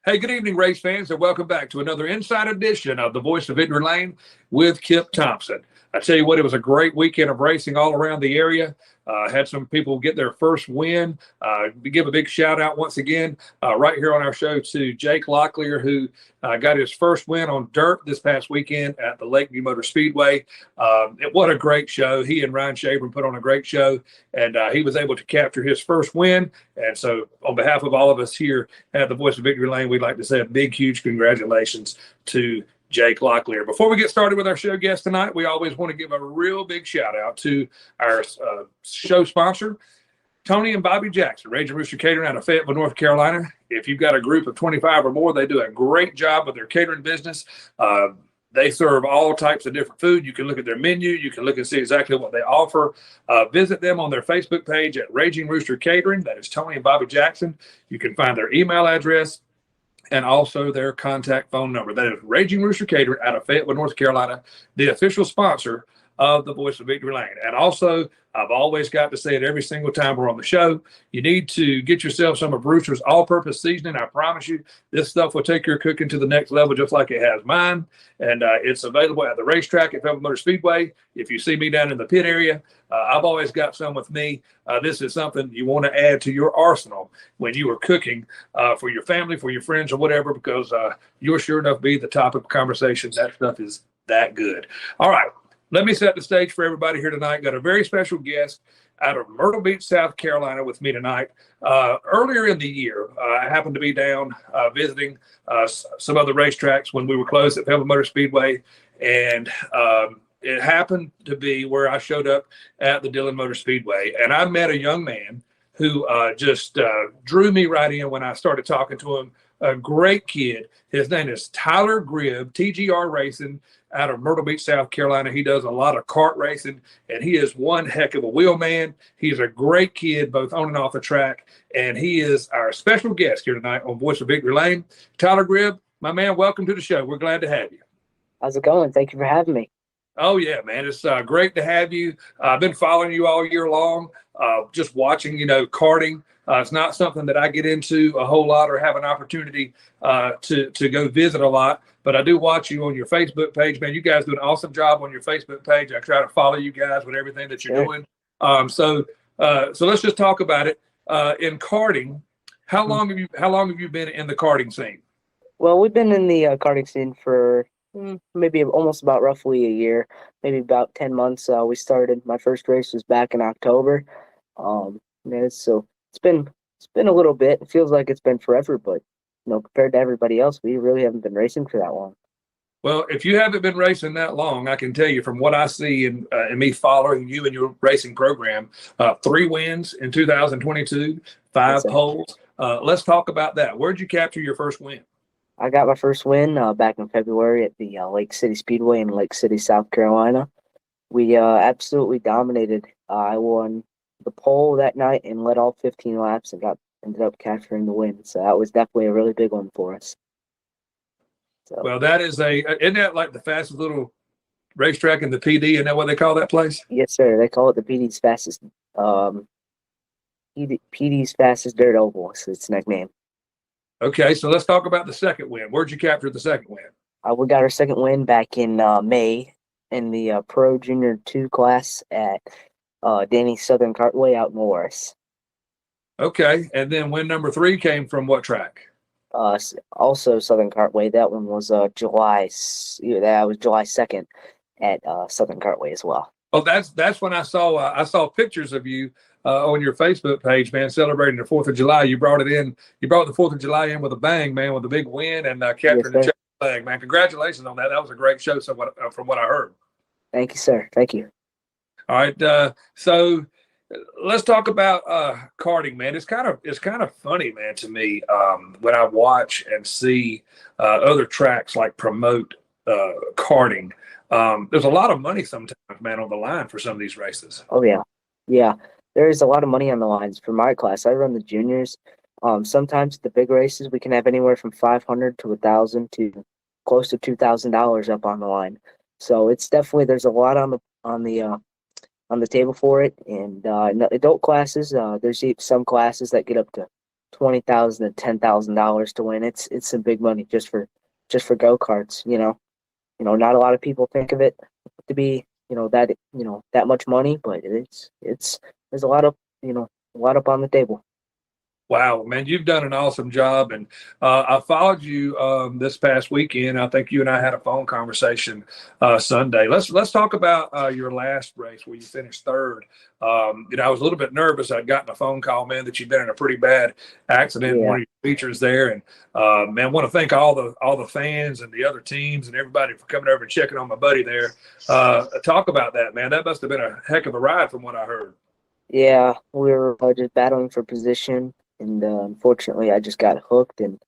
Hey, good evening, race fans, and welcome back to another Inside Edition of the Voice of Victory Lane with Kip Thompson. I tell you what, it was a great weekend of racing all around the area. Had some people get their first win. We give a big shout out once again right here on our show to Jake Locklear, who got his first win on dirt this past weekend at the Lakeview Motor Speedway. What a great show. He and Ryan Shabron put on a great show, and he was able to capture his first win. And so on behalf of all of us here at the Voice of Victory Lane, we'd like to say a big, huge congratulations to Jake Locklear. Before we get started with our show guest tonight, we always want to give a real big shout out to our show sponsor, Tony and Bobby Jackson, Raging Rooster Catering out of Fayetteville, North Carolina. If you've got a group of 25 or more, they do a great job with their catering business. They serve all types of different food. You can look at their menu. You can look and see exactly what they offer. Visit them on their Facebook page at Raging Rooster Catering. That is Tony and Bobby Jackson. You can find their email address and also their contact phone number. That is Raging Rooster Catering out of Fayetteville, North Carolina, the official sponsor of the Voice of Victory Lane. And also, I've always got to say it every single time we're on the show, you need to get yourself some of Brewster's all-purpose seasoning. I promise you, this stuff will take your cooking to the next level just like it has mine. And it's available at the racetrack at Fayetteville Motor Speedway. If you see me down in the pit area, I've always got some with me. This is something you want to add to your arsenal when you are cooking for your family, for your friends, or whatever, because you'll sure enough be the topic of conversation. That stuff is that good. All right. Let me set the stage for everybody here tonight. Got a very special guest out of Myrtle Beach, South Carolina with me tonight. Earlier in the year, I happened to be down visiting some other racetracks when we were closed at Fayetteville Motor Speedway. And it happened to be where I showed up at the Dillon Motor Speedway. And I met a young man who just drew me right in when I started talking to him. A great kid. His name is Tyler Gryb, TGR Racing out of Myrtle Beach, South Carolina. He does a lot of kart racing, and he is one heck of a wheel man. He's a great kid, both on and off the track, and he is our special guest here tonight on Voice of Victory Lane. Tyler Gryb, my man, welcome to the show. We're glad to have you. How's it going? Thank you for having me. Oh, yeah, man. It's great to have you. I've been following you all year long, just watching, karting. It's not something that I get into a whole lot or have an opportunity to go visit a lot, but I do watch you on your Facebook page, man. You guys do an awesome job on your Facebook page. I try to follow you guys with everything that you're doing. So let's just talk about it. In karting, how long have you been in the karting scene? Well, we've been in the karting scene for maybe almost about roughly a year, maybe about 10 months. We started. My first race was back in October. So it's been a little bit. It feels like it's been forever, but compared to everybody else, we really haven't been racing for that long. Well, if you haven't been racing that long, I can tell you from what I see in me following you and your racing program, 3 wins in 2022, 5 poles. Let's talk about that. Where'd you capture your first win? I got my first win back in February at the Lake City Speedway in Lake City, South Carolina. We absolutely dominated. I won the pole that night and led all 15 laps and ended up capturing the win. So that was definitely a really big one for us. So, well, isn't that like the fastest little racetrack in the PD? Isn't that what they call that place? Yes, sir. They call it the PD's fastest dirt oval. So it's nickname. Okay, so let's talk about the second win. Where'd you capture the second win? We got our second win back in May in the Pro Junior 2 class at Danny's Southern Cartway out in Morris. Okay, and then win number 3 came from what track? Also Southern Cartway. That one was July 2nd at Southern Cartway as well. Oh, that's when I saw pictures of you on your Facebook page, man, celebrating the 4th of July. You brought the 4th of July in with a bang, man, with a big win and captured the flag, man. Congratulations on that. That was a great show. So from what I heard. Thank you, sir. Thank you. All right, so let's talk about karting, man. It's kind of funny, man, to me when I watch and see other tracks like promote karting. There's a lot of money sometimes, man, on the line for some of these races. Oh yeah. There is a lot of money on the lines. For my class, I run the juniors. Sometimes the big races we can have anywhere from $500 to $1,000 to close to $2,000 up on the line. So it's definitely there's a lot on the table for it. And in the adult classes, there's some classes that get up to $20,000 to $10,000 to win. It's some big money just for go-karts. Not a lot of people think of it to be that much money, but it's there's a lot up on the table. Wow, man, you've done an awesome job, and I followed you this past weekend. I think you and I had a phone conversation Sunday. Let's talk about your last race where you finished third. I was a little bit nervous. I'd gotten a phone call, man, that you'd been in a pretty bad accident. Yeah. One of your features there, and man, want to thank all the fans and the other teams and everybody for coming over and checking on my buddy there. Talk about that, man. That must have been a heck of a ride, from what I heard. Yeah, we were just battling for position, and unfortunately, I just got hooked, and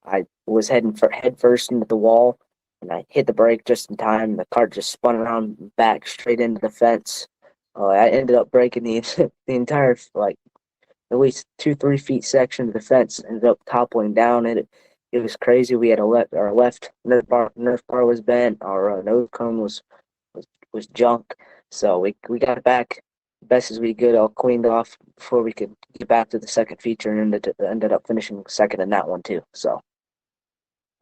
I was heading for head first into the wall, and I hit the brake just in time. And the cart just spun around back straight into the fence. I ended up breaking the the entire at least 2-3 feet section of the fence. Ended up toppling down. It was crazy. We had our left nerf bar was bent. Our nose cone was junk. So we got it back best as we could, all cleaned off before we could get back to the second feature, and ended up finishing second in that one too. So,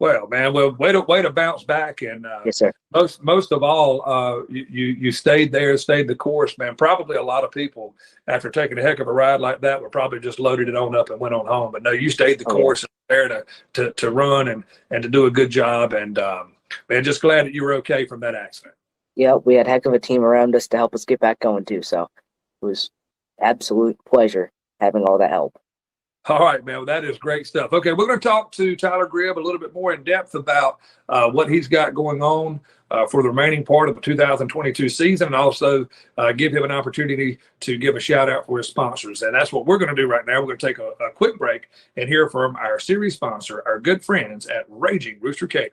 Well, man, way to bounce back, and yes, sir. most of all, you stayed there, stayed the course, man. Probably a lot of people, after taking a heck of a ride like that, were probably just loaded it on up and went on home. But no, you stayed the course, and there to run and to do a good job, and man, just glad that you were okay from that accident. Yeah, we had a heck of a team around us to help us get back going too. So it was absolute pleasure having all that help. All right, man. Well, that is great stuff. Okay, we're going to talk to Tyler Gryb a little bit more in depth about what he's got going on for the remaining part of the 2022 season, and also give him an opportunity to give a shout out for his sponsors. And that's what we're going to do right now. We're going to take a quick break and hear from our series sponsor, our good friends at Raging Rooster Catering.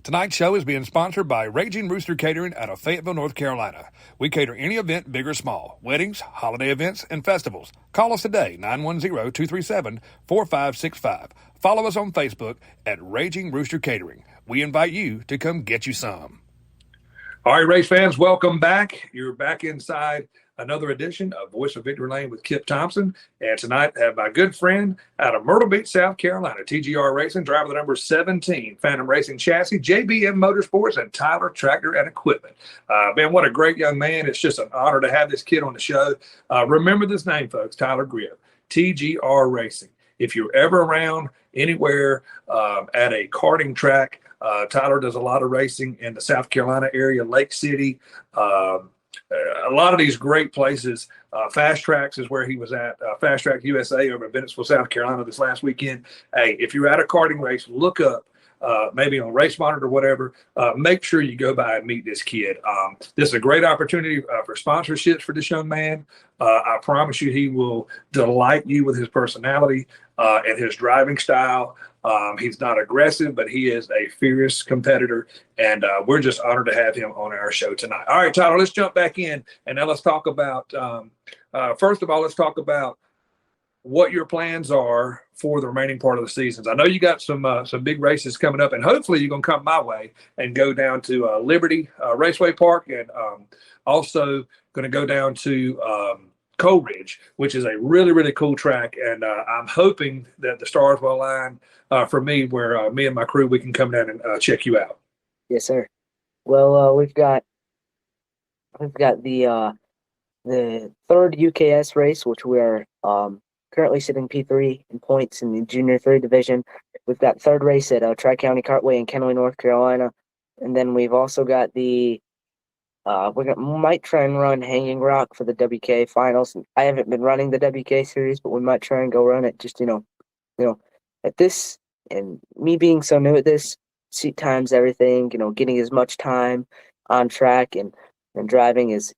Tonight's show is being sponsored by Raging Rooster Catering out of Fayetteville, North Carolina. We cater any event, big or small, weddings, holiday events, and festivals. Call us today, 910-237-4565. Follow us on Facebook at Raging Rooster Catering. We invite you to come get you some. All right, race fans, welcome back. You're back inside another edition of Voice of Victory Lane with Kip Thompson. And tonight I have my good friend out of Myrtle Beach, South Carolina, TGR Racing, driver the number 17, Phantom Racing Chassis, JBM Motorsports, and Tyler Tractor and Equipment. Man, what a great young man. It's just an honor to have this kid on the show. Remember this name, folks, Tyler Gryb, TGR Racing. If you're ever around anywhere at a karting track, Tyler does a lot of racing in the South Carolina area, Lake City, a lot of these great places. Fast Tracks is where he was at. Fast Track USA over in Bennettsville, South Carolina this last weekend. Hey, if you're at a karting race, look up, maybe on Race Monitor or whatever. Make sure you go by and meet this kid. This is a great opportunity for sponsorships for this young man. I promise you he will delight you with his personality and his driving style. He's not aggressive, but he is a fierce competitor, and we're just honored to have him on our show tonight. All right, Tyler, let's jump back in, and now let's talk about, first of all, let's talk about what your plans are for the remaining part of the seasons. I know you got some big races coming up, and hopefully you're going to come my way and go down to Liberty Raceway Park, and also going to go down to Coal Ridge, which is a really, really cool track, and I'm hoping that the stars will align for me, where me and my crew, we can come down and check you out. Yes, sir. Well, we've got the third UKS race, which we are currently sitting P3 in points in the Junior 3 division. We've got third race at Tri-County Cartway in Kennewick, North Carolina, and then we've also got the might try and run Hanging Rock for the WK finals. I haven't been running the WK series, but we might try and go run it. Just at this, and me being so new at this, seat time's everything. Getting as much time on track and driving is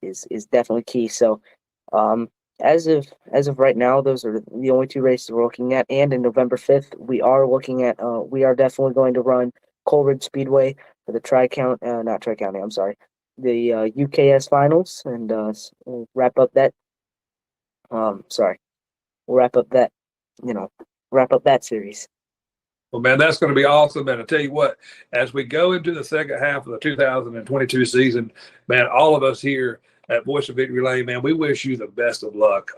definitely key. So, as of right now, those are the only two races we're looking at. And in November 5th, we are definitely going to run Coal Ridge Speedway for the Tri-County. I'm sorry. The UKS finals, and we'll wrap up that. We'll wrap up that series. Well, man, that's going to be awesome. And I tell you what, as we go into the second half of the 2022 season, man, all of us here at Voice of Victory Lane, man, we wish you the best of luck.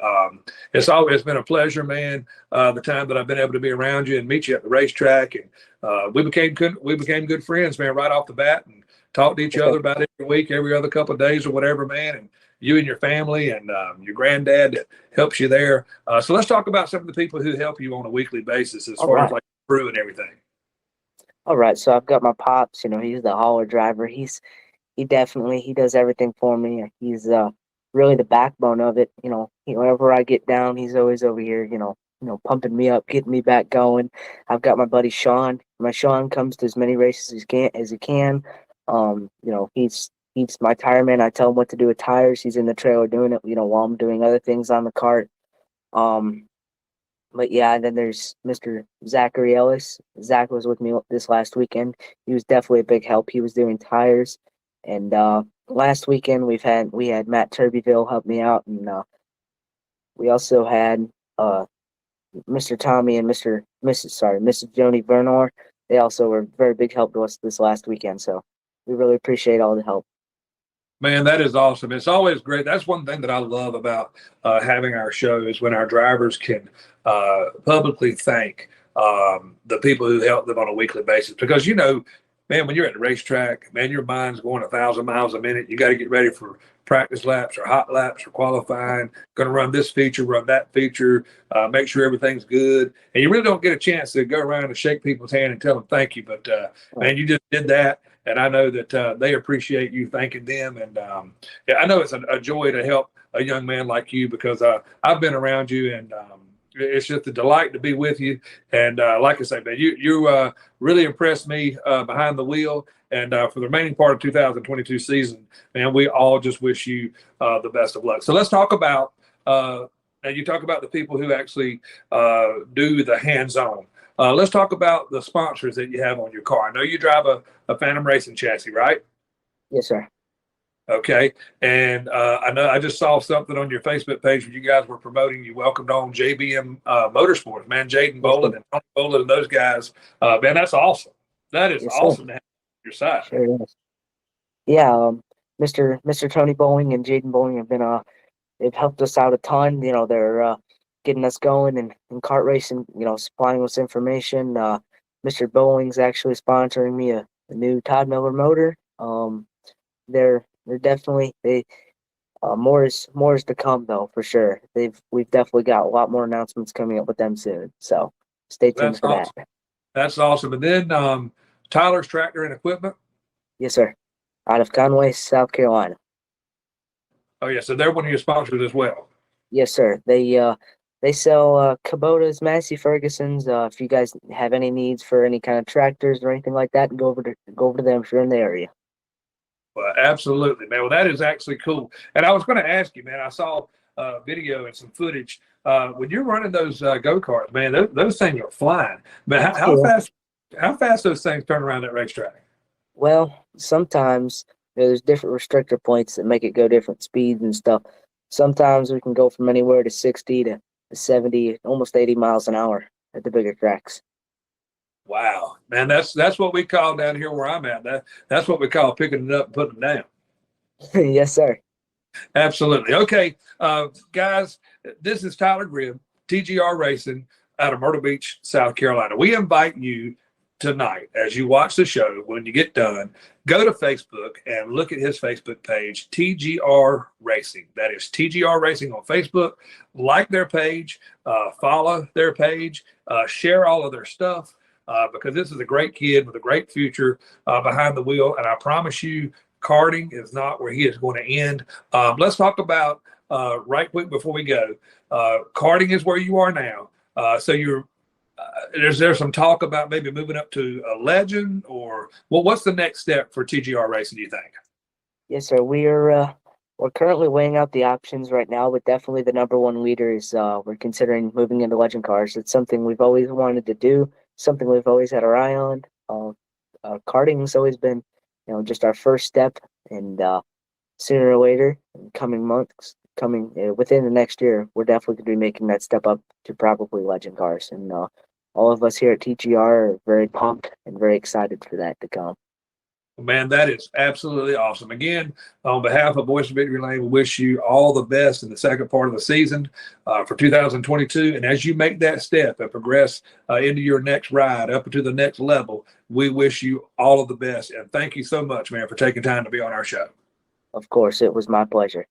It's been a pleasure, man. The time that I've been able to be around you and meet you at the racetrack, and we became good friends, man, right off the bat, and talked to each other about every week, every other couple of days or whatever, man. And you and your family and your granddad that helps you there. So let's talk about some of the people who help you on a weekly basis as All far right. as like crew and everything. All right. So I've got my pops. He's the hauler driver. He does everything for me. He's really the backbone of it. Whenever I get down, he's always over here. Pumping me up, getting me back going. I've got my buddy Sean. My Sean comes to as many races as he can. He's my tire man. I tell him what to do with tires. He's in the trailer doing it. While I'm doing other things on the cart. But yeah, and then there's Mr. Zachary Ellis. Zach was with me this last weekend. He was definitely a big help. He was doing tires, and last weekend we had Matt Turbyville help me out, and we also had Mr. Tommy and Mrs. Joni Vernor. They also were very big help to us this last weekend. So we really appreciate all the help. Man, that is awesome. It's always great. That's one thing that I love about having our show is when our drivers can publicly thank the people who help them on a weekly basis. Because, man, when you're at the racetrack, man, your mind's going 1,000 miles a minute. You got to get ready for practice laps or hot laps or qualifying. Going to run this feature, run that feature, make sure everything's good. And you really don't get a chance to go around and shake people's hand and tell them thank you. But, man, you just did that. And I know that they appreciate you thanking them. And yeah, I know it's a joy to help a young man like you because I've been around you, and it's just a delight to be with you. And like I say, man, you really impressed me behind the wheel. And for the remaining part of 2022 season, man, we all just wish you the best of luck. So let's talk about, and you talk about the people who actually do the hands-on. Let's talk about the sponsors that you have on your car. I know you drive a Phantom Racing chassis, right? Yes, sir. Okay. And I know I just saw something on your Facebook page where you guys were promoting. You welcomed on JBM Motorsports, man, Jaden Boland and Tony Boland and those guys. Man, that's awesome. That is awesome to have on your side. Sure is. Yeah, Mr. Tony Bowling and Jaden Bowling have been they've helped us out a ton. They're getting us going in kart racing. Supplying us information. Mr. Bowling's actually sponsoring me a new Todd Miller motor. They're definitely more is to come though for sure. We've definitely got a lot more announcements coming up with them soon. So stay tuned for awesome. that. That's awesome. And then Tyler's Tractor and Equipment. Yes, sir. Out of Conway, South Carolina. Oh yeah, so they're one of your sponsors as well. Yes, sir. They sell Kubotas, Massey Ferguson's. If you guys have any needs for any kind of tractors or anything like that, go over to them if you're in the area. Well, absolutely, man. Well, that is actually cool. And I was going to ask you, man. I saw video and some footage when you're running those go karts, man. Those things are flying. But how fast? How fast those things turn around that racetrack? Well, sometimes there's different restrictor points that make it go different speeds and stuff. Sometimes we can go from anywhere to 60 to 70, almost 80 miles an hour at the bigger tracks. Wow, man, that's what we call down here where I'm at. That's what we call picking it up and putting it down. Yes, sir. Absolutely. Okay, guys, this is Tyler Gryb, TGR Racing out of Myrtle Beach, South Carolina. We invite you tonight as you watch the show, when you get done, go to Facebook and look at his Facebook page, TGR Racing. That is TGR Racing on Facebook. Like their page, follow their page, share all of their stuff. Because this is a great kid with a great future behind the wheel. And I promise you, karting is not where he is going to end. Let's talk about, right quick before we go, karting is where you are now. So is there some talk about maybe moving up to a legend, or what's the next step for TGR Racing, do you think? Yes, sir. We're currently weighing out the options right now, but definitely the number one leader is we're considering moving into legend cars. It's something we've always wanted to do, something we've always had our eye on. Karting's always been, just our first step, and sooner or later, in coming months, within the next year, we're definitely going to be making that step up to probably legend cars. And all of us here at TGR are very pumped and very excited for that to come. Man, that is absolutely awesome. Again, on behalf of Voice of Victory Lane, we wish you all the best in the second part of the season for 2022. And as you make that step and progress into your next ride, up to the next level, we wish you all of the best. And thank you so much, man, for taking time to be on our show. Of course, it was my pleasure.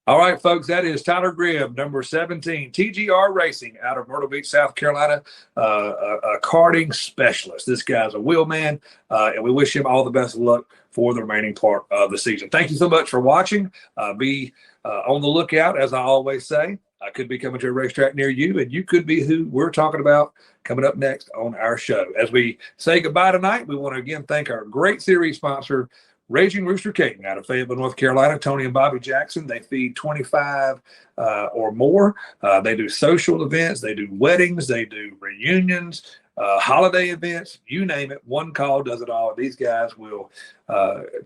All right, folks, that is Tyler Gryb, number 17, TGR Racing out of Myrtle Beach, South Carolina, a karting specialist. This guy's a wheelman, and we wish him all the best of luck for the remaining part of the season. Thank you so much for watching. Be on the lookout, as I always say. I could be coming to a racetrack near you, and you could be who we're talking about coming up next on our show. As we say goodbye tonight, we want to again thank our great series sponsor, Raging Rooster Catering out of Fayetteville, North Carolina. Tony and Bobby Jackson. They feed 25 or more. They do social events. They do weddings. They do reunions, holiday events. You name it. One call does it all. These guys will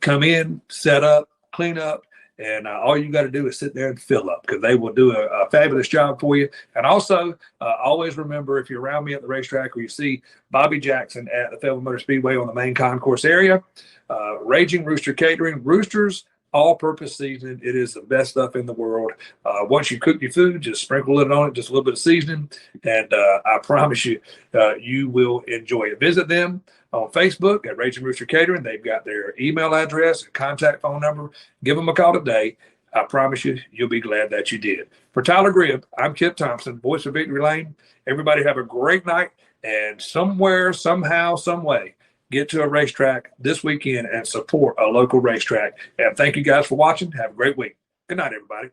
come in, set up, clean up, and all you got to do is sit there and fill up because they will do a fabulous job for you. And also, always remember, if you're around me at the racetrack or you see Bobby Jackson at the Fayetteville Motor Speedway on the main concourse area, Raging Rooster Catering, Roosters all-purpose seasoning. It is the best stuff in the world. Once you cook your food, just sprinkle it on it, just a little bit of seasoning, and I promise you, you will enjoy it. Visit them on Facebook at Raging Rooster Catering. They've got their email address and contact phone number. Give them a call today. I promise you, you'll be glad that you did. For Tyler Gryb, I'm Kip Thompson, Voice of Victory Lane. Everybody have a great night, and somewhere, somehow, some way, get to a racetrack this weekend and support a local racetrack. And thank you guys for watching. Have a great week. Good night, everybody.